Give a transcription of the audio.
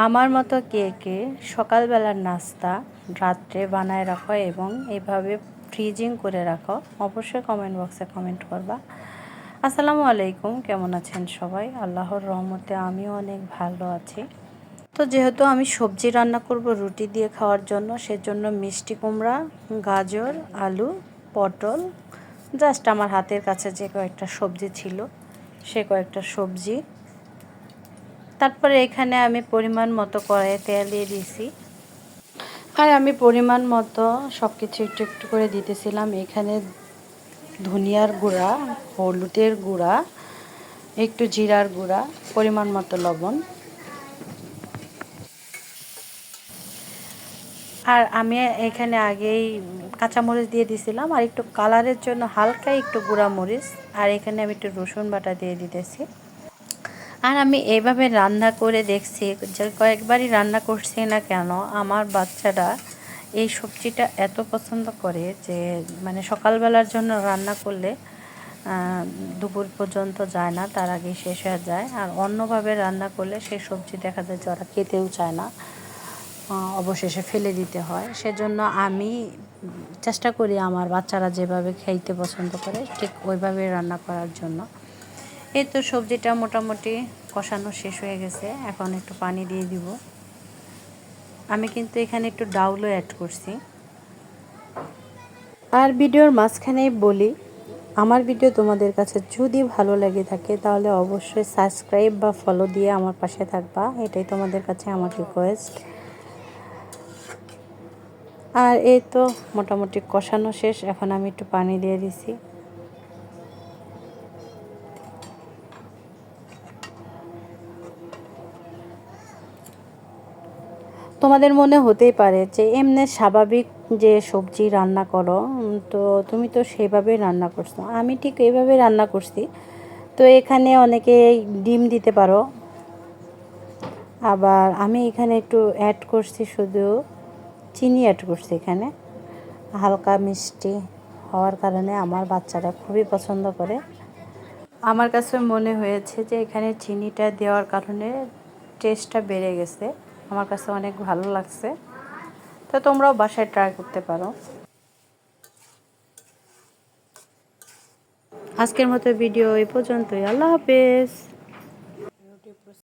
আমার মতো কে কে সকালবেলার নাস্তা রাত্রে বানায় রাখো এবং এভাবে ফ্রিজিং করে রাখো, অবশ্যই কমেন্ট বক্সে কমেন্ট করবা। আসসালামু আলাইকুম, কেমন আছেন সবাই? আল্লাহর রহমতে আমিও অনেক ভালো আছি। তো যেহেতু আমি সবজি রান্না করব রুটি দিয়ে খাওয়ার জন্য, সেজন্য মিষ্টি কুমড়া, গাজর, আলু, পটল, জাস্ট আমার হাতের কাছে যে কয়েকটা সবজি ছিল সে কয়েকটা সবজি, তারপরে এখানে আমি পরিমাণ মতো কড়াইয়ে তেল দিয়ে দিয়েছি। আর আমি পরিমাণ মতো সব কিছু একটু একটু করে দিতেছিলাম। এখানে ধনিয়ার গুঁড়া, হলুদের গুঁড়া, একটু জিরার গুঁড়া, পরিমাণ মতো লবণ। আর আমি এখানে আগেই কাঁচামরিচ দিয়ে দিয়েছিলাম, আর একটু কালারের জন্য হালকা একটু গুঁড়া মরিচ, আর এখানে আমি একটু রসুন বাটা দিয়ে দিতেছি। আর আমি এইভাবে রান্না করে দেখছি, যে কয়েকবারই রান্না করছি না কেন, আমার বাচ্চারা এই সবজিটা এত পছন্দ করে যে মানে সকালবেলার জন্য রান্না করলে দুপুর পর্যন্ত যায় না, তার আগে শেষ হয়ে যায়। আর অন্যভাবে রান্না করলে সেই সবজি দেখা যায় যে ওরা খেতেও চায় না, অবশেষে ফেলে দিতে হয়। সেজন্য আমি চেষ্টা করি আমার বাচ্চারা যেভাবে খাইতে পছন্দ করে ঠিক ওইভাবে রান্না করার জন্য। এই তো সবজিটা মোটামুটি কষানো শেষ হয়ে গেছে, এখন একটু পানি দিয়ে দিব। আমি কিন্তু এখানে একটু ডাউলও অ্যাড করছি। আর ভিডিওর মাঝখানেই বলি, আমার ভিডিও তোমাদের কাছে যদি ভালো লেগে থাকে তাহলে অবশ্যই সাবস্ক্রাইব বা ফলো দিয়ে আমার পাশে থাকবা, এটাই তোমাদের কাছে আমার রিকোয়েস্ট। আর এই তো মোটামুটি কষানো শেষ, এখন আমি একটু পানি দিয়ে দিছি। তোমাদের মনে হতেই পারে যে এমনি স্বাভাবিক যে সবজি রান্না করো, তো তুমি তো সেভাবে রান্না করছো। আমি ঠিক এইভাবে রান্না করছি। তো এখানে অনেকে ডিম দিতে পারো, আবার আমি এখানে একটু অ্যাড করছি, শুধু চিনি অ্যাড করছি এখানে। হালকা মিষ্টি হওয়ার কারণে আমার বাচ্চারা খুবই পছন্দ করে। আমার কাছে মনে হয়েছে যে এখানে চিনিটা দেওয়ার কারণে টেস্টটা বেড়ে গেছে, আমার কাছে অনেক ভালো লাগছে। তো তোমরাও বাসায় ট্রাই করতে পারো। আজকের মতো ভিডিও এই পর্যন্তই। আল্লাহ হাফেজ।